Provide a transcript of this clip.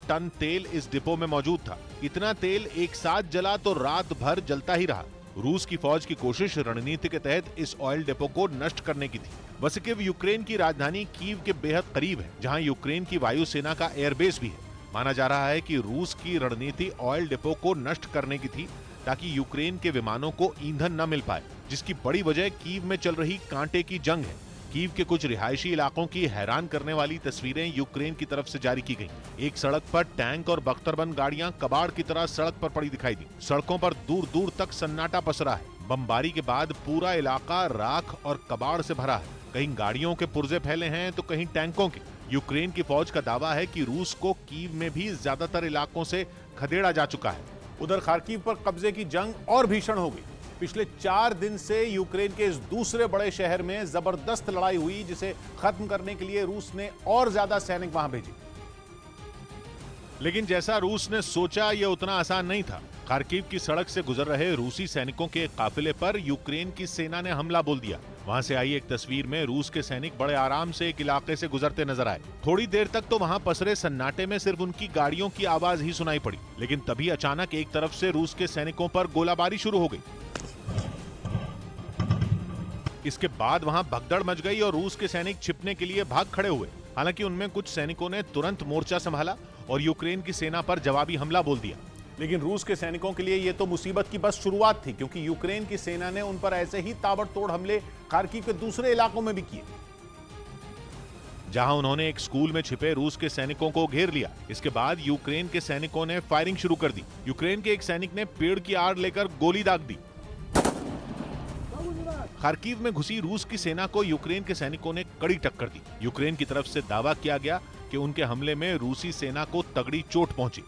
Ton तेल इस depot में मौजूद था। इतना तेल एक साथ जला तो रात भर जलता ही रहा। रूस की फौज की कोशिश रणनीति के तहत इस ऑयल डिपो को नष्ट करने की थी। वसिकिव यूक्रेन की राजधानी कीव के बेहद करीब है, जहां यूक्रेन की वायुसेना का एयरबेस भी है। माना जा रहा है कि रूस की रणनीति ऑयल डिपो को नष्ट करने की थी, ताकि यूक्रेन के विमानों को ईंधन न मिल पाए, जिसकी बड़ी वजह कीव में चल रही कांटे की जंग है। कीव के कुछ रिहायशी इलाकों की हैरान करने वाली तस्वीरें यूक्रेन की तरफ से जारी की गईं। एक सड़क पर टैंक और बख्तरबंद गाड़ियां कबाड़ की तरह सड़क पर पड़ी दिखाई दी। सड़कों पर दूर दूर तक सन्नाटा पसरा है। बमबारी के बाद पूरा इलाका राख और कबाड़ से भरा है। कहीं गाड़ियों के पुर्जे फैले हैं तो कहीं टैंकों के। यूक्रेन की फौज का दावा है कि रूस को कीव में भी ज्यादातर इलाकों से खदेड़ा जा चुका है। उधर खार्किव पर कब्जे की जंग और भीषण हो गई। पिछले 4 दिन से यूक्रेन के इस दूसरे बड़े शहर में जबरदस्त लड़ाई हुई, जिसे खत्म करने के लिए रूस ने और ज्यादा सैनिक वहां भेजे। लेकिन जैसा रूस ने सोचा, यह उतना आसान नहीं था। खार्किव की सड़क से गुजर रहे रूसी सैनिकों के काफिले पर यूक्रेन की सेना ने हमला बोल दिया। वहां से आई एक तस्वीर में रूस के सैनिक बड़े आराम से एक इलाके से गुजरते नजर आए। थोड़ी देर तक तो वहां पसरे सन्नाटे में सिर्फ उनकी गाड़ियों की आवाज ही सुनाई पड़ी, लेकिन तभी अचानक एक तरफ से रूस के सैनिकों पर गोलाबारी शुरू हो गई। इसके बाद वहां भगदड़ मच गई और रूस के सैनिक छिपने के लिए भाग खड़े हुए। हालांकि उनमें कुछ सैनिकों ने तुरंत मोर्चा संभाला और यूक्रेन की सेना पर जवाबी हमला बोल दिया। लेकिन रूस के सैनिकों के लिए यह तो मुसीबत की बस शुरुआत थी, क्योंकि यूक्रेन की सेना ने उन पर ऐसे ही ताबड़तोड़ हमले खार्किव के दूसरे इलाकों में भी किए, जहां उन्होंने एक स्कूल में छिपे रूस के सैनिकों को घेर लिया। इसके बाद यूक्रेन के सैनिकों ने फायरिंग शुरू कर दी। यूक्रेन के एक सैनिक ने पेड़ की आड़ लेकर गोली दाग दी। खार्किव में घुसी रूस की सेना को यूक्रेन के सैनिकों ने कड़ी टक्कर दी। यूक्रेन की तरफ से दावा किया गया कि उनके हमले में रूसी सेना को तगड़ी चोट पहुंची।